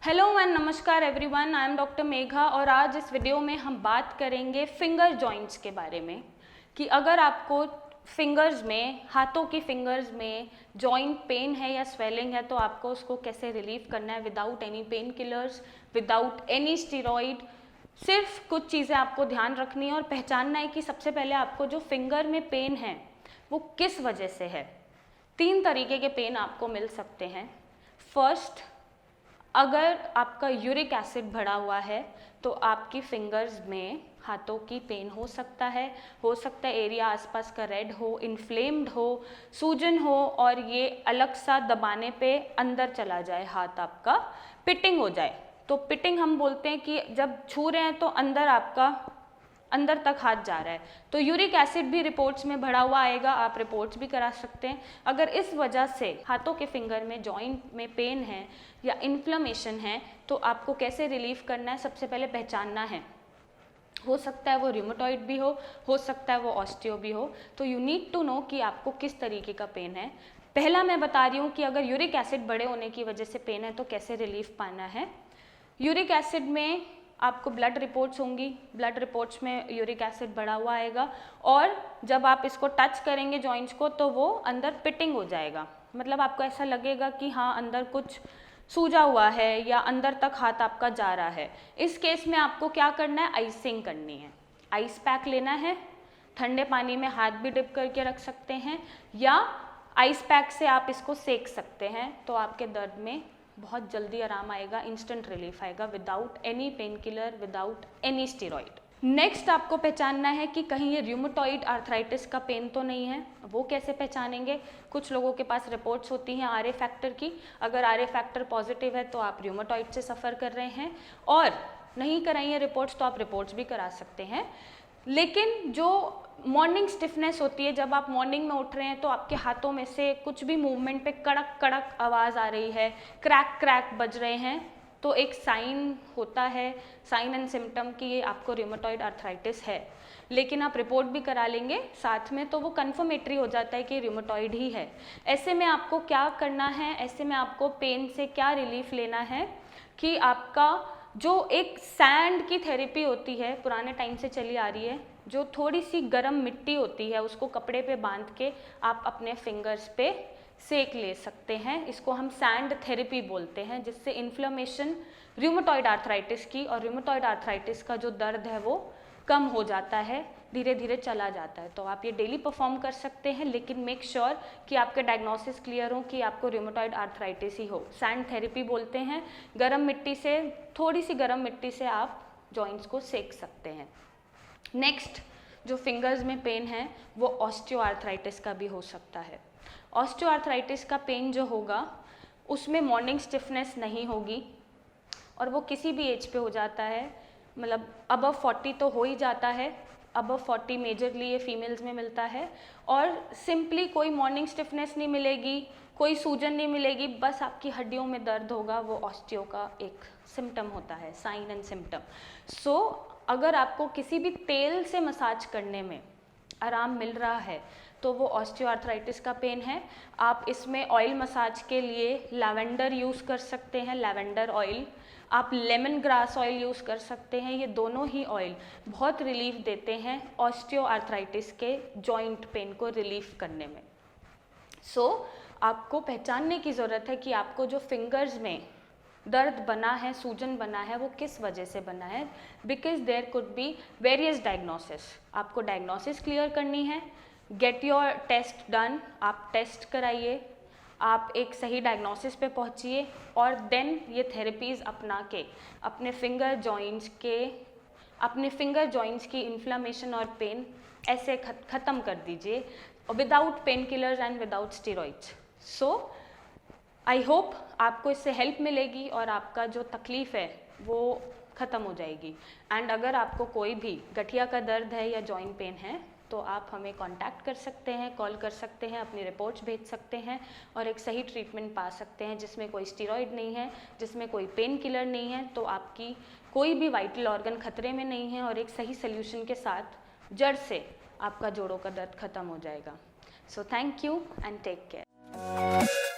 Hello and नमस्कार everyone, I am doctor Megha और आज इस वीडियो में हम बात करेंगे फिंगर जॉइंट्स के बारे में कि अगर आपको फिंगर्स में, हाथों की फिंगर्स में जॉइंट पेन है या स्वेलिंग है तो आपको उसको कैसे रिलीव करना है without any pain killers, without any steroid. सिर्फ कुछ चीज़ें आपको ध्यान रखनी है और पहचानना है कि सबसे पहले आपको जो फिंगर में पेन है वो किस वजह से है। 3 तरीके के पेन आपको मिल सकते हैं। फर्स्ट, अगर आपका यूरिक एसिड बढ़ा हुआ है तो आपकी फिंगर्स में, हाथों की पेन हो सकता है एरिया आसपास का रेड हो, इन्फ्लेम्ड हो, सूजन हो और ये अलग सा दबाने पे अंदर चला जाए, हाथ आपका पिटिंग हो जाए। तो पिटिंग हम बोलते हैं कि जब छू रहे हैं तो अंदर तक हाथ जा रहा है, तो यूरिक एसिड भी रिपोर्ट्स में बढ़ा हुआ आएगा, आप रिपोर्ट्स भी करा सकते हैं। अगर इस वजह से हाथों के फिंगर में जॉइंट में पेन है या इन्फ्लेमेशन है तो आपको कैसे रिलीफ करना है, सबसे पहले पहचानना है। हो सकता है वो रूमेटॉइड भी हो सकता है वो ऑस्टियो भी हो, तो यू नीड टू नो कि आपको किस तरीके का पेन है। पहला मैं बता रही हूँ कि अगर यूरिक एसिड बढ़े होने की वजह से पेन है तो कैसे रिलीफ पाना है। यूरिक एसिड में आपको ब्लड रिपोर्ट्स होंगी, ब्लड रिपोर्ट्स में यूरिक एसिड बढ़ा हुआ आएगा और जब आप इसको टच करेंगे जॉइंट्स को तो वो अंदर पिटिंग हो जाएगा, मतलब आपको ऐसा लगेगा कि हाँ अंदर कुछ सूजा हुआ है या अंदर तक हाथ आपका जा रहा है। इस केस में आपको क्या करना है, आइसिंग करनी है। आइस पैक लेना है, ठंडे पानी में हाथ भी डिप करके रख सकते हैं या आइस पैक से आप इसको सेक सकते हैं, तो आपके दर्द में बहुत जल्दी आराम आएगा, इंस्टेंट रिलीफ आएगा without any pain killer, without any steroid. Next आपको पहचानना है कि कहीं ये रूमेटॉइड आर्थराइटिस का पेन तो नहीं है। वो कैसे पहचानेंगे, कुछ लोगों के पास रिपोर्ट्स होती हैं आरए फैक्टर की, अगर आरए फैक्टर पॉजिटिव है तो आप रूमेटॉइड से सफ़र कर रहे हैं, और नहीं कराई है रिपोर्ट्स तो आप रिपोर्ट्स भी करा सकते हैं। लेकिन जो मॉर्निंग स्टिफनेस होती है, जब आप मॉर्निंग में उठ रहे हैं तो आपके हाथों में से कुछ भी मूवमेंट पे कड़क कड़क आवाज़ आ रही है, क्रैक क्रैक बज रहे हैं, तो एक साइन होता है, साइन एंड सिम्टम कि ये आपको रूमेटॉइड आर्थराइटिस है। लेकिन आप रिपोर्ट भी करा लेंगे साथ में तो वो कन्फर्मेटरी हो जाता है कि रूमेटॉइड ही है। ऐसे में आपको क्या करना है, ऐसे में आपको पेन से क्या रिलीफ लेना है कि आपका जो एक सैंड की थेरेपी होती है, पुराने टाइम से चली आ रही है, जो थोड़ी सी गर्म मिट्टी होती है उसको कपड़े पे बांध के आप अपने फिंगर्स पे सेक ले सकते हैं। इसको हम सैंड थेरेपी बोलते हैं, जिससे इन्फ्लेमेशन रूमेटॉइड आर्थराइटिस की और रूमेटॉइड आर्थराइटिस का जो दर्द है वो कम हो जाता है, धीरे धीरे चला जाता है। तो आप ये डेली परफॉर्म कर सकते हैं, लेकिन मेक श्योर कि आपके डायग्नोसिस क्लियर हो कि आपको रूमेटॉइड आर्थराइटिस ही हो। सैंड थेरेपी बोलते हैं, गर्म मिट्टी से, थोड़ी सी गर्म मिट्टी से आप जॉइंट्स को सेक सकते हैं। नेक्स्ट, जो फिंगर्स में पेन है वो ऑस्टियोआर्थराइटिस का भी हो सकता है। ऑस्टियोआर्थराइटिस का पेन जो होगा उसमें मॉर्निंग स्टिफनेस नहीं होगी और वो किसी भी एज पे हो जाता है, मतलब अबव 40 तो हो ही जाता है, अबव 40 मेजरली ये फीमेल्स में मिलता है, और सिंपली कोई मॉर्निंग स्टिफनेस नहीं मिलेगी, कोई सूजन नहीं मिलेगी, बस आपकी हड्डियों में दर्द होगा। वो ऑस्टियो का एक सिम्टम होता है, साइन एंड सिम्टम। सो अगर आपको किसी भी तेल से मसाज करने में आराम मिल रहा है तो वो ऑस्टियोआर्थराइटिस का पेन है। आप इसमें ऑयल मसाज के लिए लैवेंडर यूज़ कर सकते हैं, लैवेंडर ऑयल, आप लेमन ग्रास ऑयल यूज़ कर सकते हैं। ये दोनों ही ऑयल बहुत रिलीफ देते हैं ऑस्टियोआर्थराइटिस के जॉइंट पेन को रिलीफ करने में। सो आपको पहचानने की ज़रूरत है कि आपको जो फिंगर्स में दर्द बना है, सूजन बना है, वो किस वजह से बना है, because there could be various diagnosis. आपको डायग्नोसिस क्लियर करनी है, गेट योर टेस्ट डन, आप टेस्ट कराइए, आप एक सही डायग्नोसिस पे पहुंचिए और देन ये थेरेपीज़ अपना के अपने फिंगर जॉइंट्स की इन्फ्लेमेशन और पेन ऐसे ख़त्म कर दीजिए without pain killers and without steroids. So I hope आपको इससे हेल्प मिलेगी और आपका जो तकलीफ़ है वो ख़त्म हो जाएगी। एंड अगर आपको कोई भी गठिया का दर्द है या जॉइंट पेन है तो आप हमें कांटेक्ट कर सकते हैं, कॉल कर सकते हैं, अपनी रिपोर्ट्स भेज सकते हैं और एक सही ट्रीटमेंट पा सकते हैं जिसमें कोई स्टीरॉइड नहीं है, जिसमें कोई पेन किलर नहीं है, तो आपकी कोई भी वाइटल ऑर्गन खतरे में नहीं है और एक सही सोल्यूशन के साथ जड़ से आपका जोड़ों का दर्द ख़त्म हो जाएगा। So thank you and take care.